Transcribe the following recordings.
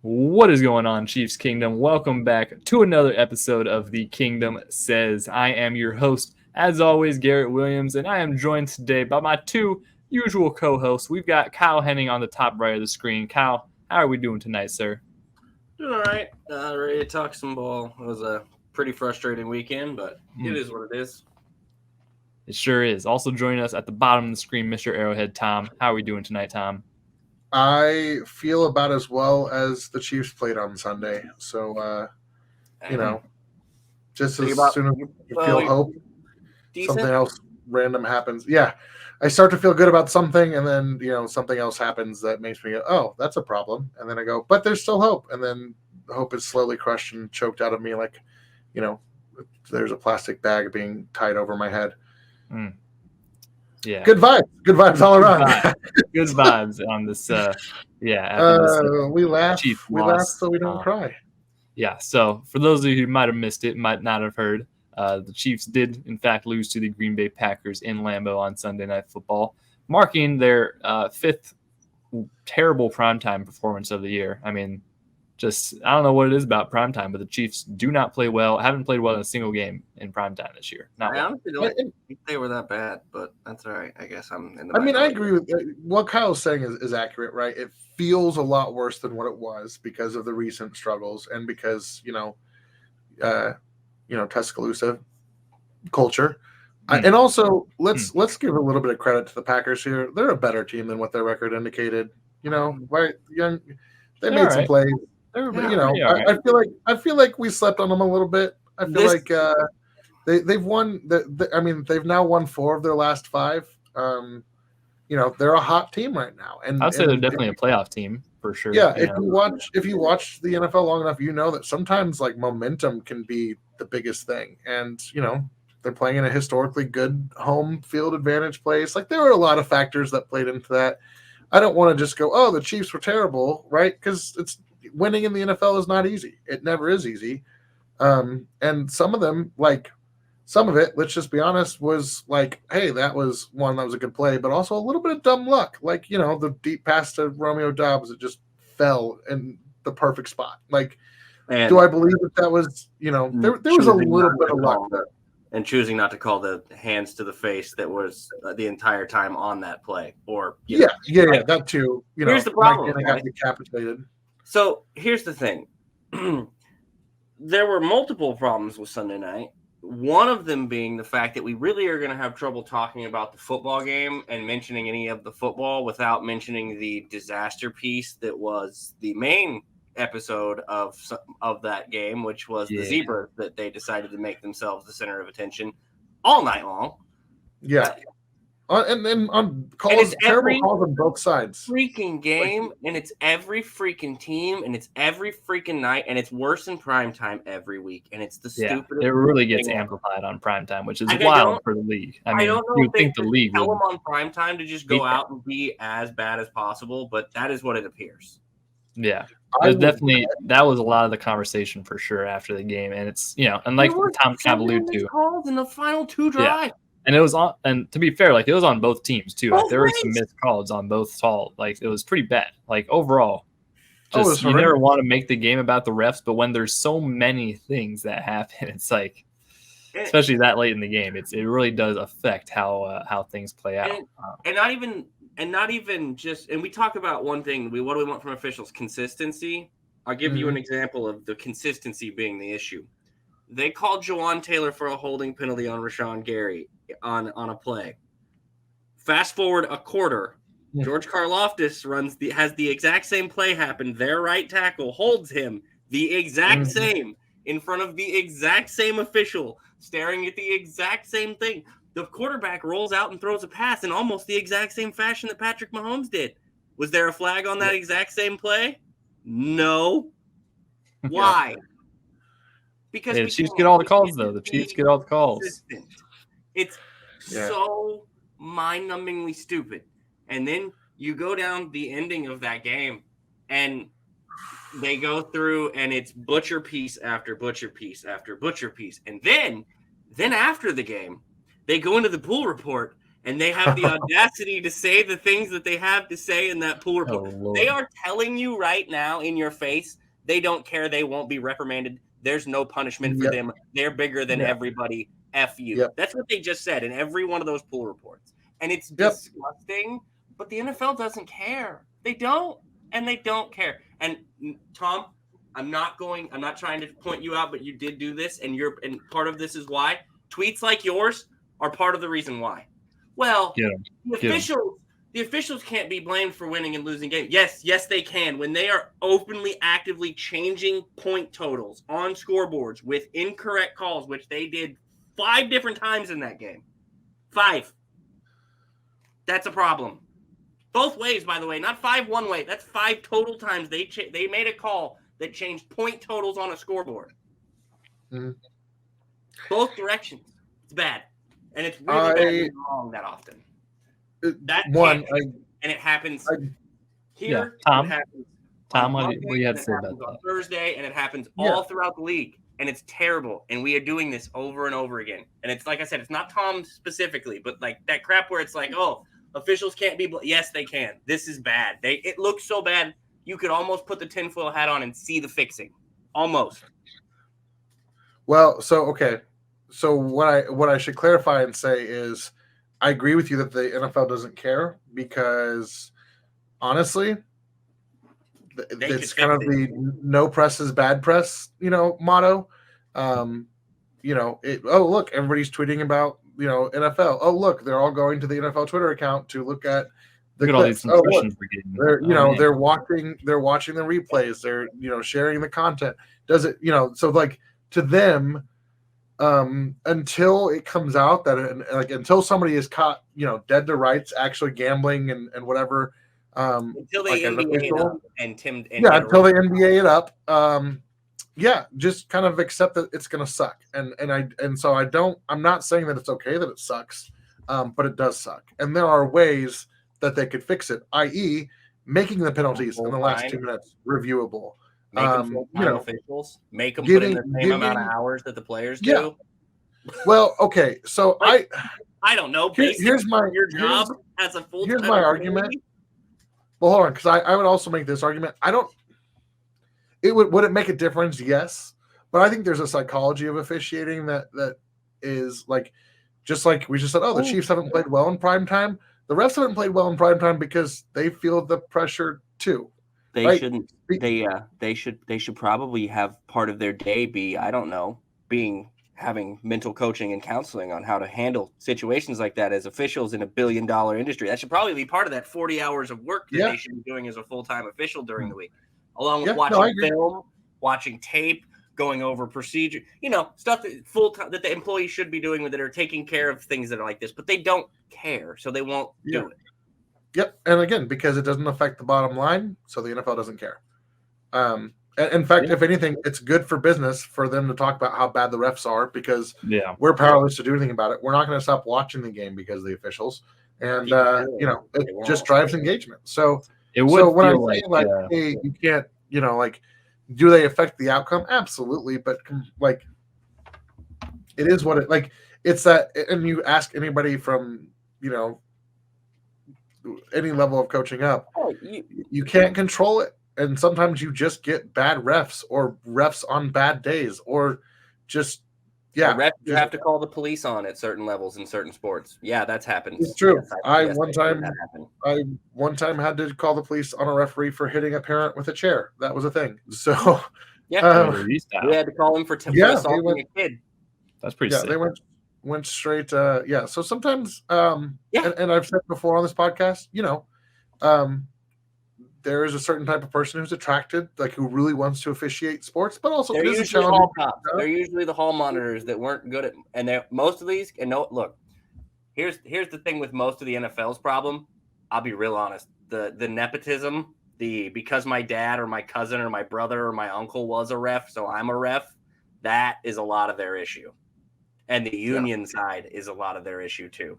What is going on, Chiefs Kingdom? Welcome back to another episode of The Kingdom Says. I am your host, as always, Garrett Williams, and I am joined today by my two usual co-hosts. We've got Kyle Henning on the top right of the screen. Kyle, how are we doing tonight, sir? Doing all right. Ready to talk some ball. It was a pretty frustrating weekend, but it is what it is. It sure is. Also joining us at the bottom of the screen, Mr. Arrowhead Tom. How are we doing tonight, Tom? I feel about as well as the Chiefs played on Sunday. So, just as soon as you feel hope, something else random happens. Yeah, I start to feel good about something, and then, something else happens that makes me go, oh, that's a problem. And then I go, but there's still hope. And then hope is slowly crushed and choked out of me like, there's a plastic bag being tied over my head. Yeah. Good vibes all around. Good vibes on this. We laugh so we don't cry. Yeah. So for those of you who might have missed it, might not have heard, the Chiefs did in fact lose to the Green Bay Packers in Lambeau on Sunday Night Football, marking their fifth terrible primetime performance of the year. I mean, I don't know what it is about primetime, but the Chiefs do not play well. Haven't played well in a single game in primetime this year. I honestly don't think they were that bad, but that's all right. I guess I'm in the I agree with what Kyle's saying is accurate, right? It feels a lot worse than what it was because of the recent struggles and because, Tuscaloosa culture. And also, let's give a little bit of credit to the Packers here. They're a better team than what their record indicated. Right? They made some plays. I feel like we slept on them a little bit. I feel like they've won. They've now won 4 of their last 5. They're a hot team right now, and I'd say they're definitely a playoff team for sure. Yeah, if you watch the NFL long enough, you know that sometimes like momentum can be the biggest thing, and they're playing in a historically good home field advantage place. Like there were a lot of factors that played into that. I don't want to just go, oh, the Chiefs were terrible, right? Because winning in the NFL is not easy. It never is easy. And some of it, let's just be honest, was like, hey, that was a good play, but also a little bit of dumb luck. Like, the deep pass to Romeo Doubs, it just fell in the perfect spot. Like, do I believe that was, there was a little bit of luck there. And choosing not to call the hands to the face that was the entire time on that play. Or that too. Here's the problem. Mike got decapitated. So here's the thing. There were multiple problems with Sunday night. One of them being the fact that we really are going to have trouble talking about the football game and mentioning any of the football without mentioning the disaster piece that was the main episode of that game, which was the zebra that they decided to make themselves the center of attention all night long. Yeah. And on calls, terrible calls on both sides. Freaking game, and it's every freaking team, and it's every freaking night, and it's worse in primetime every week, and it's the stupidest. It really gets amplified on primetime, which is wild for the league. I don't know if think the league tell them on primetime to just go out and be as bad as possible, but that is what it appears. Yeah, that was a lot of the conversation for sure after the game, and it's and like Tom kind of alluded to, calls in the final 2 drives. Yeah. And it was on, and to be fair, like it was on both teams too. Like, there were some missed calls on both calls. Like it was pretty bad. Like overall, you never want to make the game about the refs, but when there's so many things that happen, it's like, especially that late in the game, it really does affect how things play out. And not even just. And we talk about one thing. What do we want from officials? Consistency. I'll give you an example of the consistency being the issue. They called Jawan Taylor for a holding penalty on Rashawn Gary on a play. Fast forward a quarter. George Karlaftis has the exact same play happen. Their right tackle holds him the exact same in front of the exact same official, staring at the exact same thing. The quarterback rolls out and throws a pass in almost the exact same fashion that Patrick Mahomes did. Was there a flag on that exact same play? No. Why? Because the Chiefs get all the calls, though. The Chiefs get all the calls. It's so mind-numbingly stupid. And then you go down the ending of that game, and they go through, and it's butcher piece after butcher piece after butcher piece. And then after the game, they go into the pool report, and they have the audacity to say the things that they have to say in that pool report. They are telling you right now in your face, they don't care. They won't be reprimanded. There's no punishment for them. They're bigger than everybody. F you. Yep. That's what they just said in every one of those pool reports. And it's disgusting, but the NFL doesn't care. They don't, and they don't care. And Tom, I'm not trying to point you out, but you did do this, and part of this is why tweets like yours are part of the reason why. Well, the officials can't be blamed for winning and losing games. Yes, they can. When they are openly, actively changing point totals on scoreboards with incorrect calls, which they did 5 different times in that game. 5. That's a problem. Both ways, by the way, not 5 one way. That's 5 total times they made a call that changed point totals on a scoreboard. Mm-hmm. Both directions. It's bad. And it's really bad and wrong that often. And it happens here. Tom, it happens Tom, Monday, what do you have to say about that? On Thursday, and it happens all throughout the league. And it's terrible. And we are doing this over and over again. And it's like I said, it's not Tom specifically, but like that crap where it's like, oh, officials can't be. Yes, they can. This is bad. It looks so bad. You could almost put the tinfoil hat on and see the fixing. Almost. Well, so what I should clarify and say is I agree with you that the NFL doesn't care because honestly, it's kind of the no press is bad press, motto. Look, everybody's tweeting about, NFL. Oh, look, they're all going to the NFL Twitter account to look at the clips. Oh, look, they're watching the replays. They're, sharing the content. Does it, so like to them, until it comes out that until somebody is caught, dead to rights, actually gambling and whatever, until they NBA it up until they NBA it up, just kind of accept that it's going to suck, and so I'm not saying that it's okay that it sucks, but it does suck, and there are ways that they could fix it, i.e., making the penalties in the last 2 minutes reviewable. Make them full-time officials. Make them put in the same amount of hours that the players do. Well, okay, so I don't know. Here's my as a full-time. Here's my argument. Well, hold on, because I would also make this argument. Would it make a difference? Yes, but I think there's a psychology of officiating that is like, just like we just said. Oh, the Chiefs haven't played well in prime time. The refs haven't played well in prime time because they feel the pressure too. They shouldn't. They should probably have part of their day be, I don't know, having mental coaching and counseling on how to handle situations like that as officials in a $1 billion industry. That should probably be part of that 40 hours of work that they should be doing as a full-time official during the week, along with watching film, watching tape, going over procedure, stuff that full-time that the employees should be doing that are taking care of things that are like this, but they don't care, so they won't do it. Yep, and again, because it doesn't affect the bottom line, so the NFL doesn't care. In fact, if anything, it's good for business for them to talk about how bad the refs are because we're powerless to do anything about it. We're not going to stop watching the game because of the officials, and it just drives engagement. So it would. So when I say hey, you can't, do they affect the outcome? Absolutely, but it is what it it's that, and you ask anybody from any level of coaching up, you can't control it. And sometimes you just get bad refs or refs on bad days or just, refs you have to call the police on at certain levels in certain sports. Yeah, that's happened. It's true. I one time had to call the police on a referee for hitting a parent with a chair. That was a thing. So we had to call him for assaulting a kid. That's pretty sick. They went straight. So sometimes, and I've said before on this podcast, there is a certain type of person who's attracted, who really wants to officiate sports, but also they're usually hall cops. They're usually the hall monitors that weren't good at, and they're most of these. And look, here's the thing with most of the NFL's problem. I'll be real honest. The nepotism, because my dad or my cousin or my brother or my uncle was a ref, so I'm a ref. That is a lot of their issue, and the union side is a lot of their issue too.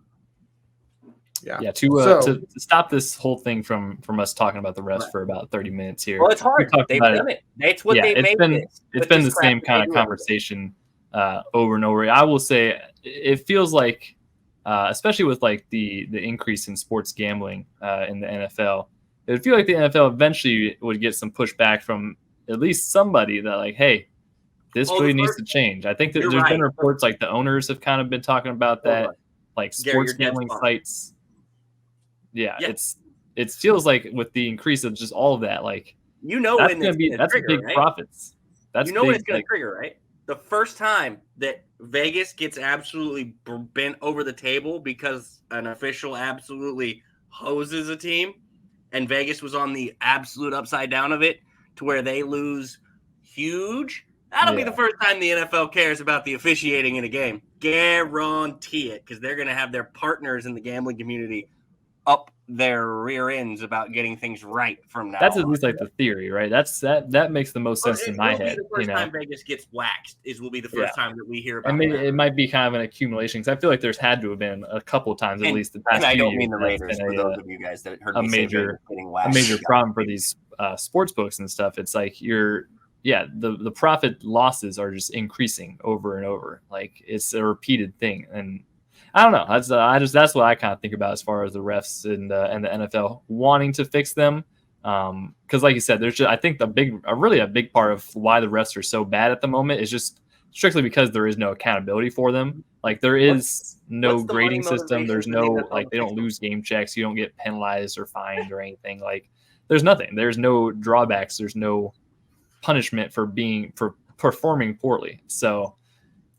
To stop this whole thing from us talking about the refs for about 30 minutes here. Well, it's hard. They've done it. That's what they made it. It's been the same kind of conversation over and over. I will say it feels like especially with like the increase in sports gambling in the NFL. It would feel like the NFL eventually would get some pushback from at least somebody that like, hey, this really needs to change. I think that there's been reports like the owners have kind of been talking about that, like sports gambling sites. Yeah, it feels like with the increase of just all of that, like that's going to be big profits. That's when it's going to trigger, right? The first time that Vegas gets absolutely bent over the table because an official absolutely hoses a team, and Vegas was on the absolute upside down of it to where they lose huge. That'll be the first time the NFL cares about the officiating in a game. Guarantee it, because they're going to have their partners in the gambling community up their rear ends about getting things right from now. That's at least like the theory, right? That makes the most sense in my head. The first time Vegas gets waxed will be the first time that we hear about. And maybe it might be kind of an accumulation because I feel like there's had to have been a couple times at least the past. And I don't mean the Raiders for those of you guys that heard me say getting waxed. A major problem for these sports books and stuff. It's like the profit losses are just increasing over and over. Like it's a repeated thing, and I don't know. That's what I kind of think about as far as the refs and the NFL wanting to fix them. Because like you said, I think a big part of why the refs are so bad at the moment is just strictly because there is no accountability for them. Like there is no grading system. There's no they don't lose game checks. You don't get penalized or fined or anything. Like there's nothing. There's no drawbacks. There's no punishment for performing poorly. So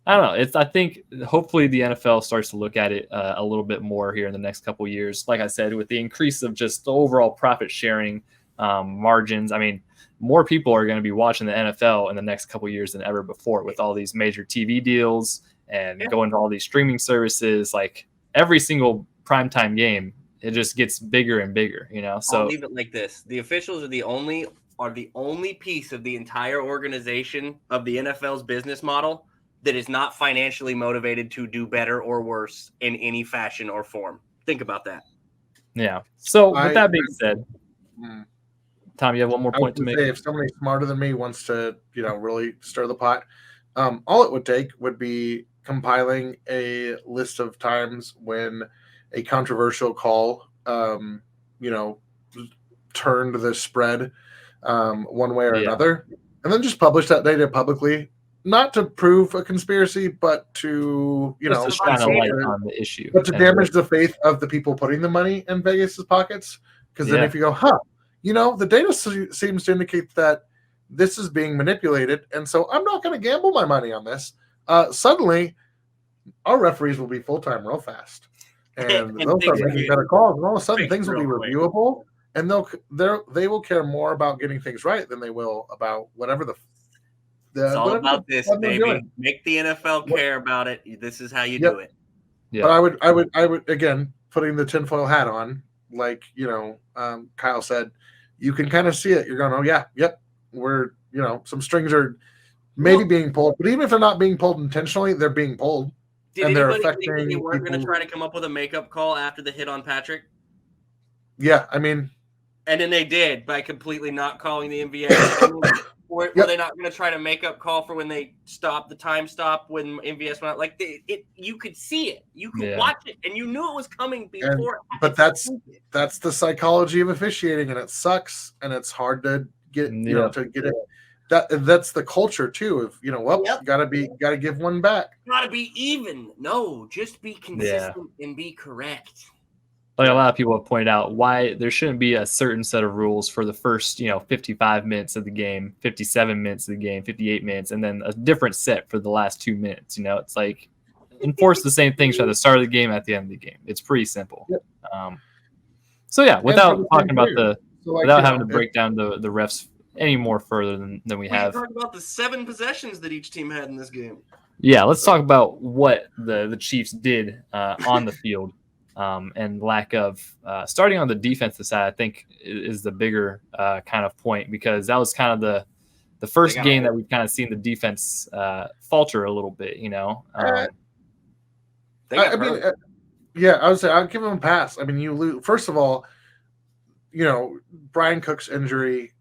I don't know. I think hopefully the NFL starts to look at it a little bit more here in the next couple of years. Like I said, with the increase of just the overall profit sharing margins, I mean, more people are going to be watching the NFL in the next couple of years than ever before with all these major TV deals and going to all these streaming services. Like every single primetime game, it just gets bigger and bigger, So I'll leave it like this: the officials are the only piece of the entire organization of the NFL's business model that is not financially motivated to do better or worse in any fashion or form. Think about that. Yeah. So with that being said, Tom, you have one more point to make? If somebody smarter than me wants to, really stir the pot, all it would take would be compiling a list of times when a controversial call, turned the spread one way or another, and then just publish that data publicly. Not to prove a conspiracy, but to just shine a light on the issue, but to damage the faith of the people putting the money in Vegas's pockets. Because then, if you go, the data seems to indicate that this is being manipulated, and so I'm not going to gamble my money on this. Suddenly, our referees will be full time real fast, and they'll start making better calls. And all of a sudden, things will be reviewable, and they will care more about getting things right than they will about whatever it's all about this, baby. Make the NFL care about it. This is how you do it. Yeah. But I would again, putting the tinfoil hat on, like Kyle said, you can kind of see it. You're going, we're some strings are maybe being pulled, but even if they're not being pulled intentionally, they're being pulled. Did anybody think that they weren't going to try to come up with a makeup call after the hit on Patrick? Yeah, I mean, and then they did by completely not calling the MVS. Were they not going to try to make up call for when they stopped the time stop when MVS went out? Like you could see it, you could watch it, and you knew it was coming before. But that's the psychology of officiating, and it sucks, and it's hard to get to get it. That's the culture too. Of gotta give one back. Gotta be even. No, just be consistent and be correct. Like a lot of people have pointed out why there shouldn't be a certain set of rules for the first, 55 minutes of the game, 57 minutes of the game, 58 minutes, and then a different set for the last 2 minutes. It's like enforce the same things at the start of the game, at the end of the game. It's pretty simple. Yep. Without talking about without having to break down the refs any more further than we have. Talk about the 7 possessions that each team had in this game. Yeah, let's talk about what the Chiefs did on the field. And lack of starting on the defensive side, I think is the bigger kind of point, because that was kind of the first game that we've kind of seen the defense falter a little bit. I would say I'll give them a pass. I mean, you lose. First of all, Brian Cook's injury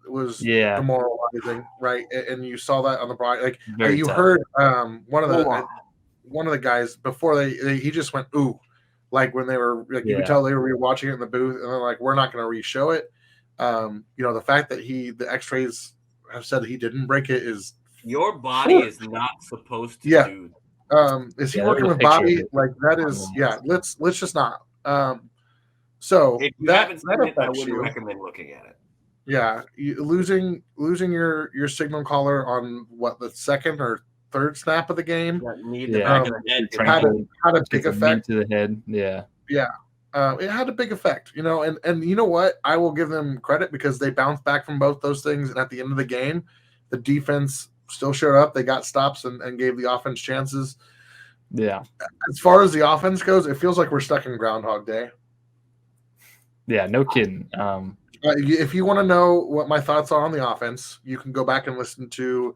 was demoralizing, right? And you saw that on the Brian. You heard one of the. one of the guys before he just went ooh, like when they were like you could tell they were watching it in the booth, and they're like, we're not going to re-show it. The fact that the X-rays have said he didn't break it is your body is not supposed to do. Is he working with Bobby? Like that is Let's just not. So if you that haven't seen it, I wouldn't you. recommend looking at it. Yeah, losing your signal caller on what the second or third snap of the game. Had a big effect to the head. It had a big effect, and you know what? I will give them credit because they bounced back from both those things, and at the end of the game, the defense still showed up. They got stops and gave the offense chances. Yeah. As far as the offense goes, it feels like we're stuck in Groundhog Day. Yeah, no kidding. If you want to know what my thoughts are on the offense, you can go back and listen to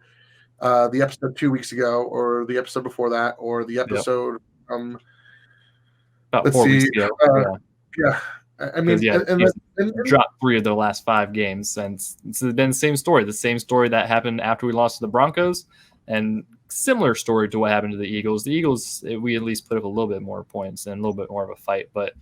the episode 2 weeks ago, or the episode before that, or the episode about 4 weeks ago. I mean, dropped 3 of the last 5 games, and it's been the same story. The same story that happened after we lost to the Broncos, and similar story to what happened to the Eagles. The Eagles, we at least put up a little bit more points and a little bit more of a fight, but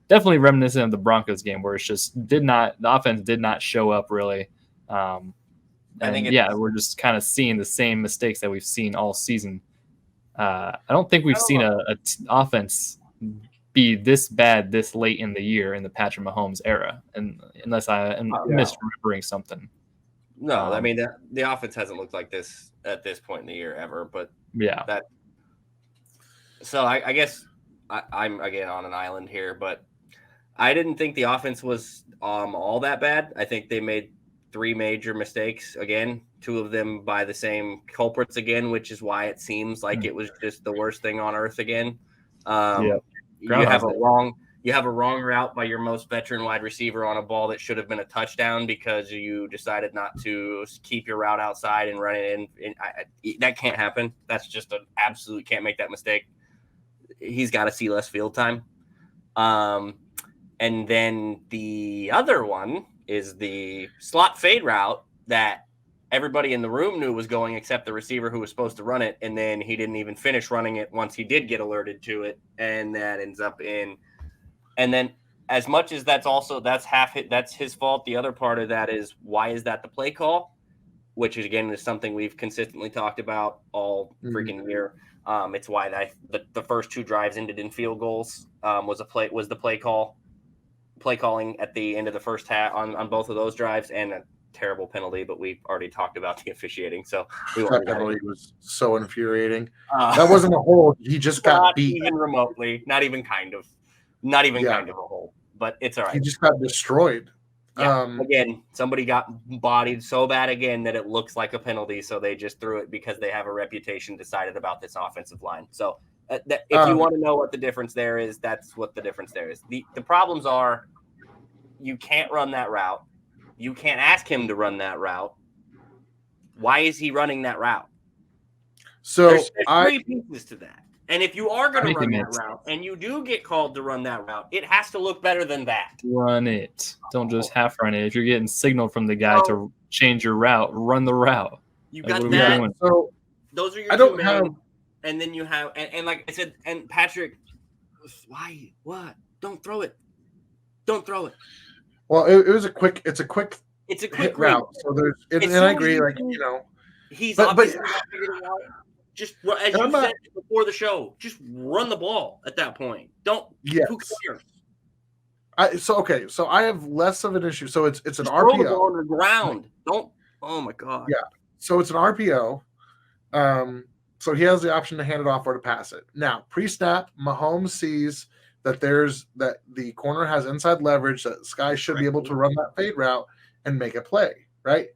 definitely reminiscent of the Broncos game, where it's just the offense did not show up really. We're just kind of seeing the same mistakes that we've seen all season. I don't think we've seen an offense be this bad this late in the year in the Patrick Mahomes era, and unless I am misremembering something. No, I mean the offense hasn't looked like this at this point in the year ever. But so I guess I'm again on an island here, but I didn't think the offense was all that bad. I think they made 3 major mistakes again, 2 of them by the same culprits again, which is why it seems like it was just the worst thing on earth again. You have a wrong route by your most veteran wide receiver on a ball that should have been a touchdown because you decided not to keep your route outside and run it in. That can't happen. That's just an absolute can't make that mistake. He's got to see less field time. And then the other one is the slot fade route that everybody in the room knew was going except the receiver who was supposed to run it, and then he didn't even finish running it once he did get alerted to it, and that ends up in. And then as much as that's his fault, the other part of that is why is that the play call, which is again is something we've consistently talked about all freaking year. It's why the first 2 drives ended in field goals was the play calling at the end of the first half on both of those drives, and a terrible penalty, but we've already talked about the officiating. So that penalty was so infuriating. That wasn't a hold. He just got beat. Even remotely, not even kind of a hold, but it's all right. He just got destroyed. Yeah. Again, somebody got bodied so bad again that it looks like a penalty, so they just threw it because they have a reputation decided about this offensive line. So if you want to know what the difference there is, that's what the difference there is. The problems are you can't run that route. You can't ask him to run that route. Why is he running that route? So there's 3 pieces to that. And if you are going to run that route and you do get called to run that route, it has to look better than that. Run it. Don't just half run it. If you're getting signaled from the guy to change your route, run the route. You got that. So those are your 2 men. And then you have, and like I said, and Patrick, why? What? Don't throw it. Don't throw it. Well, it's a quick hit route. So and I agree, he's obviously not figured it out. Just as you said before the show, just run the ball at that point. Don't. Yes. Who cares? So I have less of an issue. So it's an just RPO. Throw the ball on the ground. Don't. Oh my God. Yeah. So it's an RPO. So he has the option to hand it off or to pass it. Now, pre-snap, Mahomes sees that the corner has inside leverage, that Sky should be able to run that fade route and make a play, right?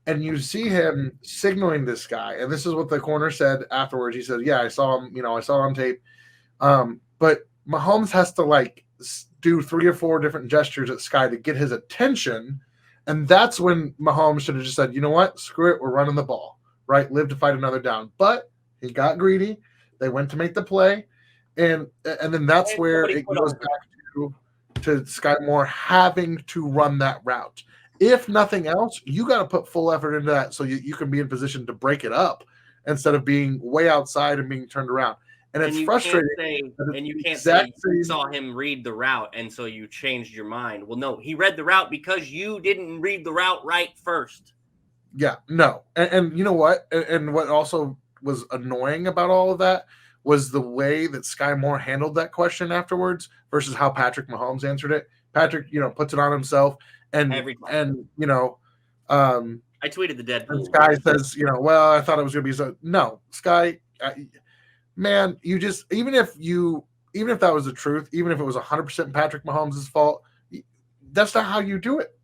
And you see him signaling this guy, and this is what the corner said afterwards. He said, "Yeah, I saw him. I saw it on tape." But Mahomes has to do 3 or 4 different gestures at Sky to get his attention, and that's when Mahomes should have just said, "You know what? Screw it. We're running the ball, right? Live to fight another down." But he got greedy. They went to make the play, and then that's where it goes back to Sky Moore having to run that route. If nothing else, you got to put full effort into that so you can be in position to break it up instead of being way outside and being turned around. and it's you frustrating. You can't say you saw him read the route, and so you changed your mind. Well, no, he read the route because you didn't read the route right first. Yeah, no. And you know what? And what also was annoying about all of that was the way that Sky Moore handled that question afterwards versus how Patrick Mahomes answered it. Patrick, puts it on himself and I tweeted the Deadpool. Sky says, well, I thought it was going to be so. No, Sky, man, you just even if that was the truth, even if it was 100% Patrick Mahomes' fault, that's not how you do it.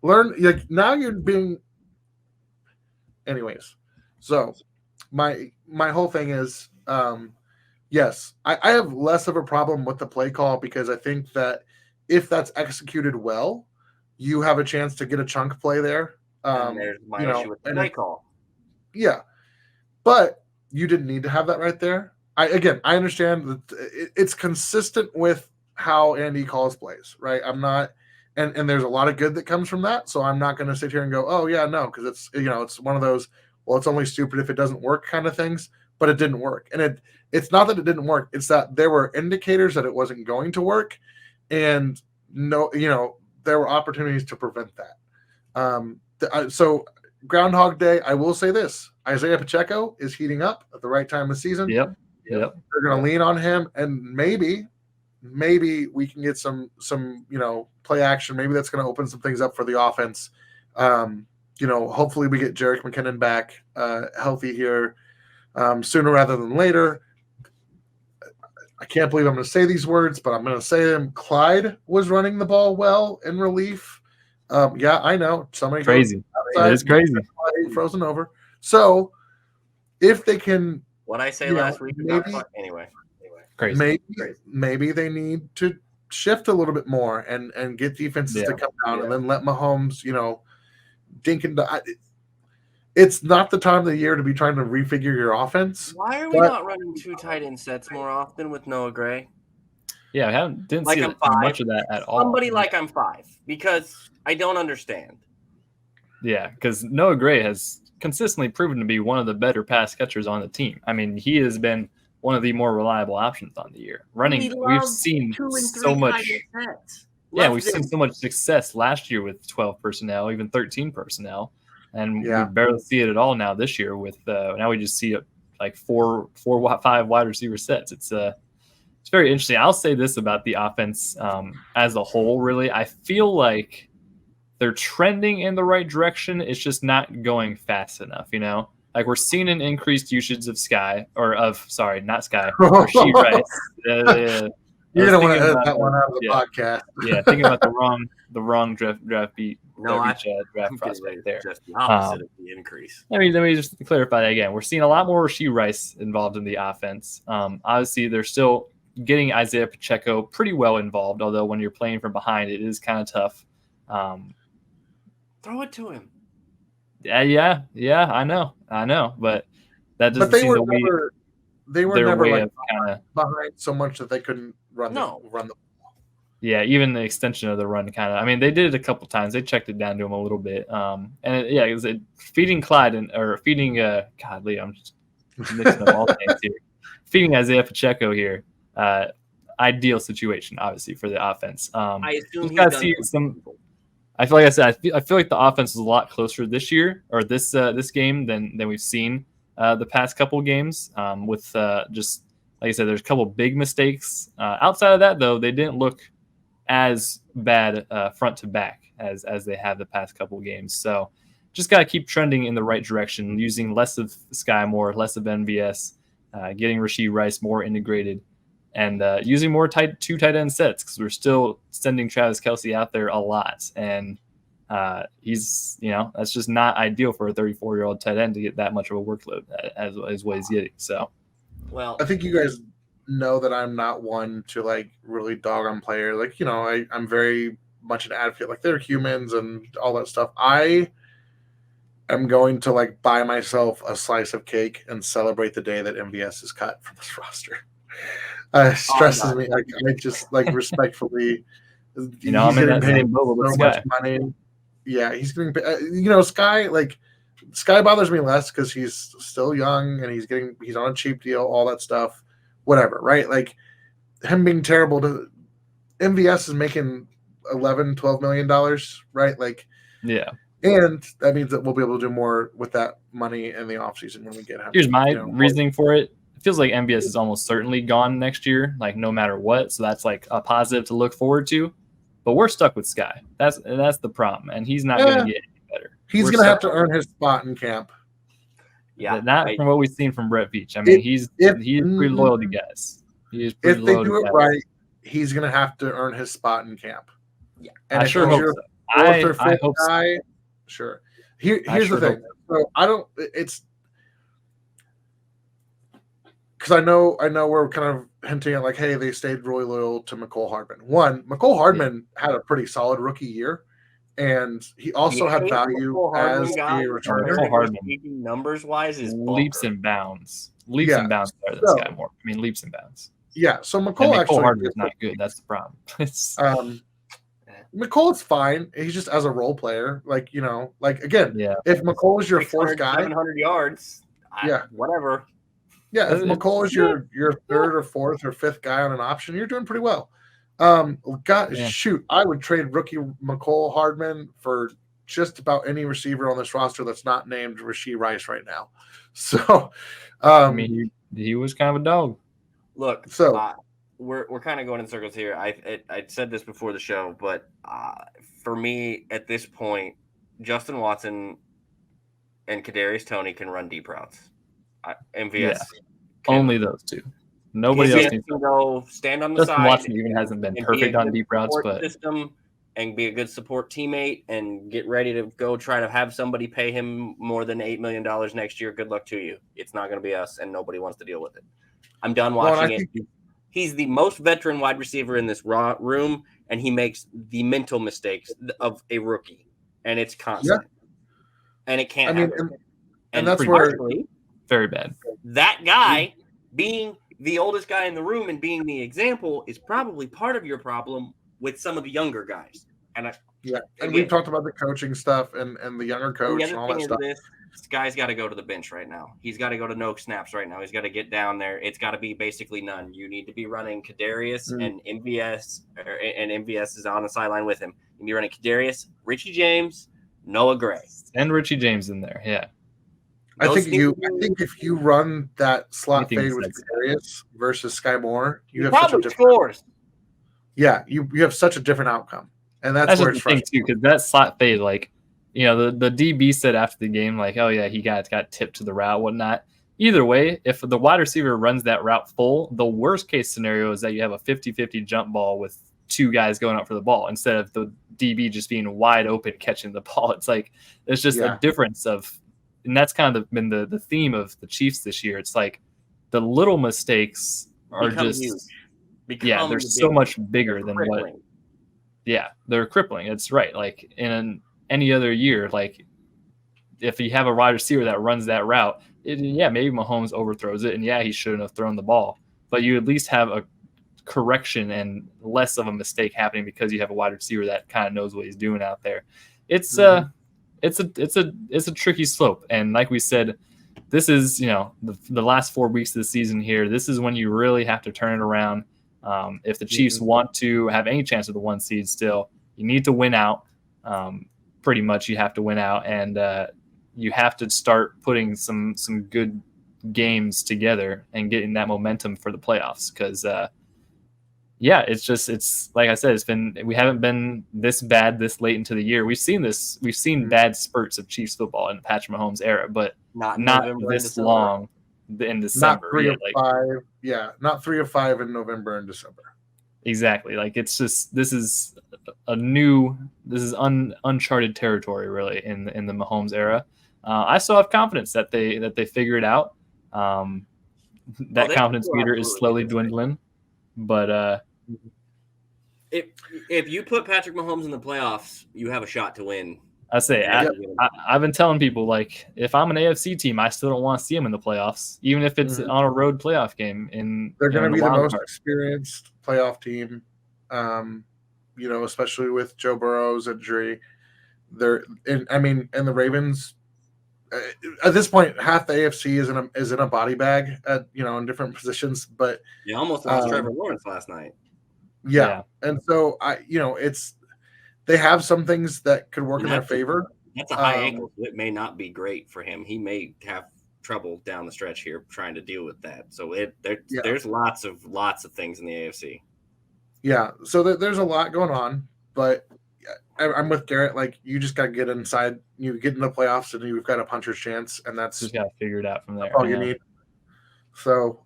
Learn, like, now you're being. Anyways, so my whole thing is, yes, I have less of a problem with the play call because I think that if that's executed well, you have a chance to get a chunk play there. And there's my issue with the play call. Yeah, but you didn't need to have that right there. I understand that it's consistent with how Andy calls plays, right? I'm not, and there's a lot of good that comes from that. So I'm not going to sit here and go, oh yeah, no, because it's it's one of those, well, it's only stupid if it doesn't work kind of things. But it didn't work, and it's not that it didn't work. It's that there were indicators that it wasn't going to work, and there were opportunities to prevent that. So Groundhog Day, I will say this: Isaiah Pacheco is heating up at the right time of season. Yep. They're going to lean on him, and maybe we can get some play action. Maybe that's going to open some things up for the offense. Hopefully we get Jerick McKinnon back healthy here sooner rather than later. I can't believe I'm going to say these words, but I'm going to say them. Clyde was running the ball well in relief. Yeah, I know. Somebody crazy. It is crazy. Frozen over. So if they can, what I say last week, anyway. Crazy. Maybe they need to shift a little bit more and get defenses to come down and then let Mahomes, dink and it's not the time of the year to be trying to refigure your offense. Why are we not running 2 tight end sets more often with Noah Gray? Yeah, I didn't see much of that at all. Somebody like I'm 5, because I don't understand. Yeah, because Noah Gray has consistently proven to be one of the better pass catchers on the team. I mean, he has been one of the more reliable options on the year. We've seen so much. Yeah, we've seen so much success last year with 12 personnel, even 13 personnel. And we barely see it at all now this year with now we just see it like 4, 5 wide receiver sets. It's very interesting. I'll say this about the offense as a whole, really. I feel like they're trending in the right direction. It's just not going fast enough, Like we're seeing an increased usage of Rasheed Rice. You're gonna want to edit that one out of the podcast. Yeah, thinking about the wrong draft beat. Draft prospect there. Just the opposite of the increase. Let me just clarify that again. We're seeing a lot more Rasheed Rice involved in the offense. Obviously, they're still getting Isaiah Pacheco pretty well involved. Although when you're playing from behind, it is kind of tough. Throw it to him. Yeah. I know. But that doesn't seem the way. They were never like behind so much that they couldn't run the ball. Yeah, even the extension of the run kind of. I mean, they did it a couple times. They checked it down to him a little bit. It was feeding Clyde feeding God, Lee, I'm just mixing up all things here. Feeding Isaiah Pacheco here. Ideal situation, obviously, for the offense. I assume got to see some. I feel like I said. I feel like the offense is a lot closer this year or this game than we've seen the past couple games. With just like I said, there's a couple big mistakes. Outside of that, though, they didn't look as bad front to back as they have the past couple games. So just got to keep trending in the right direction, using less of Sky Moore, less of MVS, getting Rasheed Rice more integrated, and using more 2 tight end sets because we're still sending Travis Kelce out there a lot. And he's, that's just not ideal for a 34-year-old tight end to get that much of a workload as what he's getting. So, well, I think you guys know that I'm not one to like really dog on players. Like, I'm very much an advocate. Like, they're humans and all that stuff. I am going to like buy myself a slice of cake and celebrate the day that MVS is cut from this roster. Stresses me. I just like respectfully. I'm in that same boat with so much money. Yeah, he's getting. Sky bothers me less because he's still young and he's on a cheap deal, all that stuff. whatever, right? Like him being terrible to MVS is making $11-12 million, right? Like, Yeah. and that means that we'll be able to do more with that money in the offseason when we get him. Here's my reasoning for it. It feels like MVS is almost certainly gone next year, like no matter what. So that's like a positive to look forward to. But we're stuck with Sky. That's the problem, and he's not going to get any better. He's going to have to earn his spot in camp. Yeah, not from what we've seen from Brett Veach. I mean, he's pretty loyal to guys. He is pretty loyal to guys. If they do it right, he's going to have to earn his spot in camp. Yeah, and I sure hope so. I hope so. Sure. Here's the thing. So I don't. It's because I know we're kind of hinting at like, hey, they stayed really loyal to McCole Hardman. Mecole Hardman had a pretty solid rookie year, and he also had value as a returner. McCole Hardman, numbers wise, is leaps and bounds. Leaps and bounds better than Sky Moore. I mean, leaps and bounds. Yeah. So McCole Hardman is not good. That's the problem. McCole is fine. He's just as a role player, like again, if McCole is your fourth guy, 700 yards, whatever. Yeah, if McCole is your third or fourth or fifth guy on an option, you're doing pretty well. Shoot, I would trade rookie McCole Hardman for just about any receiver on this roster that's not named Rashee Rice right now. So, I mean, he was kind of a dog. Look, so. We're kind of going in circles here. I said this before the show, but for me at this point, Justin Watson and Kadarius Toney can run deep routes. MVS only those two. Nobody else needs to go stand on the Justin side. Watson even hasn't been perfect on deep routes, but system and be a good support teammate and get ready to go try to have somebody pay him more than $8 million next year. Good luck to you. It's not going to be us, and nobody wants to deal with it. I'm done watching it. He's the most veteran wide receiver in this room, and he makes the mental mistakes of a rookie, and it's constant. And it can't happen. And that's where very bad. That guy being the oldest guy in the room and being the example is probably part of your problem with some of the younger guys. And we've talked about the coaching stuff and the younger coach and all that stuff. This guy's got to go to the bench right now. He's got to go to no snaps right now. He's got to get down there. It's got to be basically none. You need to be running Kadarius and MVS, and MVS is on the sideline with him. You be running Kadarius, Richie James, Noah Gray, and Richie James in there. Yeah, I think if you run that slot fade with Kadarius versus Sky Moore, you have such a different scores. Yeah, you have such a different outcome, and that's where it's the thing too, because that slot fade, like. The DB said after the game, like, oh, yeah, he got tipped to the route, whatnot. Either way, if the wide receiver runs that route full, the worst case scenario is that you have a 50-50 jump ball with two guys going up for the ball instead of the DB just being wide open catching the ball. It's like there's just a difference of – and that's kind of been the theme of the Chiefs this year. It's like the little mistakes are they're so much bigger than what – they're crippling. It's right. Like in any other year, like if you have a wide receiver that runs that route, maybe Mahomes overthrows it, and he shouldn't have thrown the ball, but you at least have a correction and less of a mistake happening because you have a wide receiver that kind of knows what he's doing out there. It's a tricky slope, and like we said, this is the last 4 weeks of the season here. This is when you really have to turn it around. If the Chiefs want to have any chance of the 1 seed still, you need to win out. Pretty much you have to win out, and you have to start putting some good games together and getting that momentum for the playoffs. Because it's like I said, we haven't been this bad this late into the year. We've seen bad spurts of Chiefs football in the Patrick Mahomes era, but not this long in December. Not 3 of 5. Not 3 of 5 in November and December. Exactly. Like it's just this is uncharted territory really in the Mahomes era. I still have confidence that they figure it out. That confidence meter is slowly dwindling, but if you put Patrick Mahomes in the playoffs, you have a shot to win. I've been telling people, like, if I'm an AFC team, I still don't want to see him in the playoffs, even if it's on a road playoff game. They're going to be the most experienced playoff team, especially with Joe Burrow's injury. And the Ravens at this point, half the AFC is in a body bag at in different positions. But you almost lost Trevor Lawrence last night. Yeah, and so they have some things that could work in their favor. That's a high ankle, so it may not be great for him. He may have trouble down the stretch here trying to deal with that. So there's lots of things in the AFC. Yeah, so there's a lot going on, but I'm with Garrett. Like, you just got to get inside. You get in the playoffs, and you've got a puncher's chance, and that's just got to figure it out from there. All you need. So,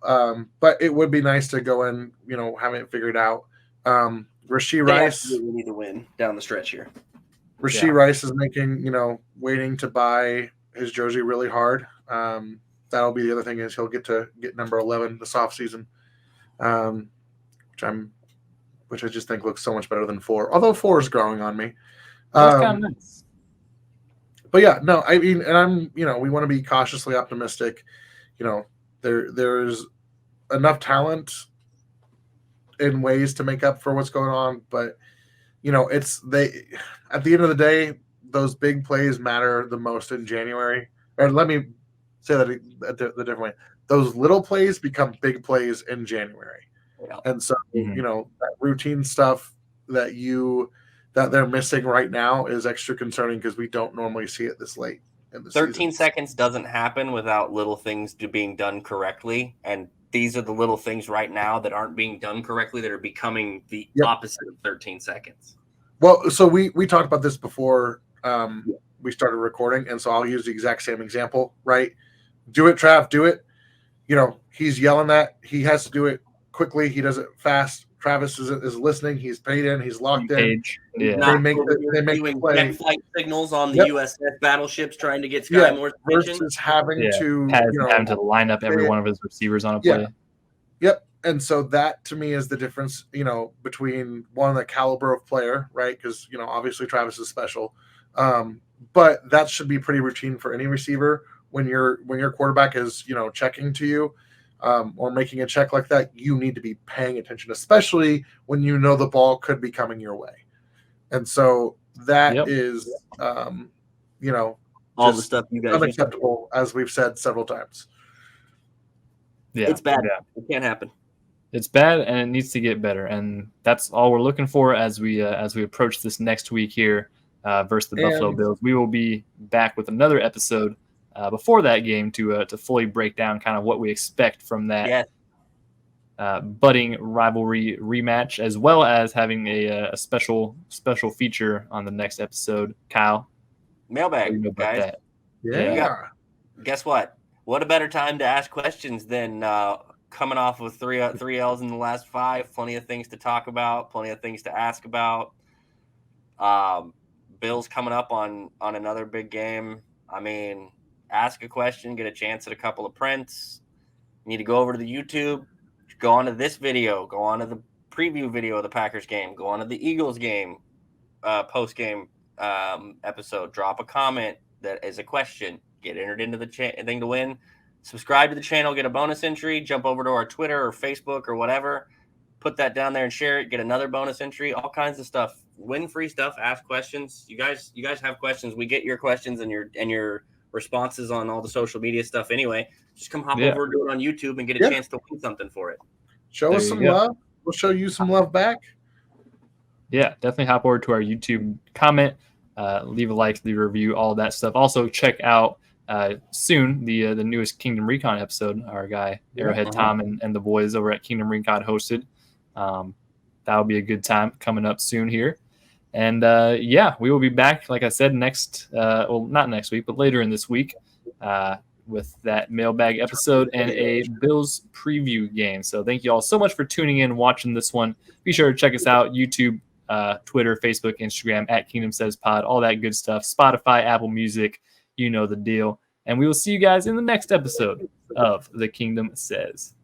but it would be nice to go in, having it figured out. Rashee Rice, we need to win down the stretch here. Rashee Rice is making, waiting to buy his jersey really hard. That'll be the other thing, is he'll get to get number 11 this offseason, which I just think looks so much better than 4. Although 4 is growing on me. That's kind of nice. But yeah, no, I mean, and I'm, we want to be cautiously optimistic. There's enough talent in ways to make up for what's going on, but at the end of the day, those big plays matter the most in January. Or let me say that the different way. Those little plays become big plays in January. Yeah. And so, that routine stuff that they're missing right now is extra concerning, because we don't normally see it this late in the 13 season. seconds doesn't happen without little things being done correctly, and these are the little things right now that aren't being done correctly that are becoming the opposite of 13 seconds. Well, so we talked about this before we started recording, and so I'll use the exact same example, right? Do it, Trav, do it. He's yelling that. He has to do it quickly. He does it fast. Travis is listening. He's paid in. He's locked in. Yeah. They make the play. Flight signals on the USS battleships trying to get Sky more attention. Versus having to having to line up every one of his receivers on a play. Yep. And so that, to me, is the difference, between one, the caliber of player, right? Because, obviously Travis is special. But that should be pretty routine for any receiver. When your quarterback is, checking to you, or making a check like that, you need to be paying attention, especially when the ball could be coming your way. And so that is, all the stuff you guys unacceptable, as we've said several times. Yeah, it's bad. It can't happen. It's bad, and it needs to get better. And that's all we're looking for as we approach this next week here versus the Buffalo Bills. We will be back with another episode before that game to fully break down kind of what we expect from that budding rivalry rematch, as well as having a special feature on the next episode. Kyle, mailbag, guys. Yeah. Guess what? What a better time to ask questions than coming off of three L's in the last 5. Plenty of things to talk about. Plenty of things to ask about. Bills coming up on another big game. I mean, ask a question, get a chance at a couple of prints. You need to go over to the YouTube, go on to this video, go on to the preview video of the Packers game, go on to the Eagles game, post-game episode, drop a comment that is a question, get entered into the thing to win. Subscribe to the channel, get a bonus entry, jump over to our Twitter or Facebook or whatever, put that down there and share it, get another bonus entry, all kinds of stuff. Win free stuff, ask questions. You guys have questions. We get your questions and your responses on all the social media stuff anyway. Just come hop over and do it on YouTube and get a chance to win something for it. Show us some love. We'll show you some love back. Yeah, definitely hop over to our YouTube, comment, leave a like, leave a review, all that stuff. Also check out soon the newest Kingdom Recon episode. Our guy Arrowhead Tom and the boys over at Kingdom Recon hosted. That'll be a good time coming up soon here. And we will be back, like I said, next not next week, but later in this week with that mailbag episode and a Bills preview game. So thank you all so much for tuning in, watching this one. Be sure to check us out, YouTube, Twitter, Facebook, Instagram, at Kingdom Says Pod, all that good stuff. Spotify, Apple Music, you know the deal. And we will see you guys in the next episode of The Kingdom Says.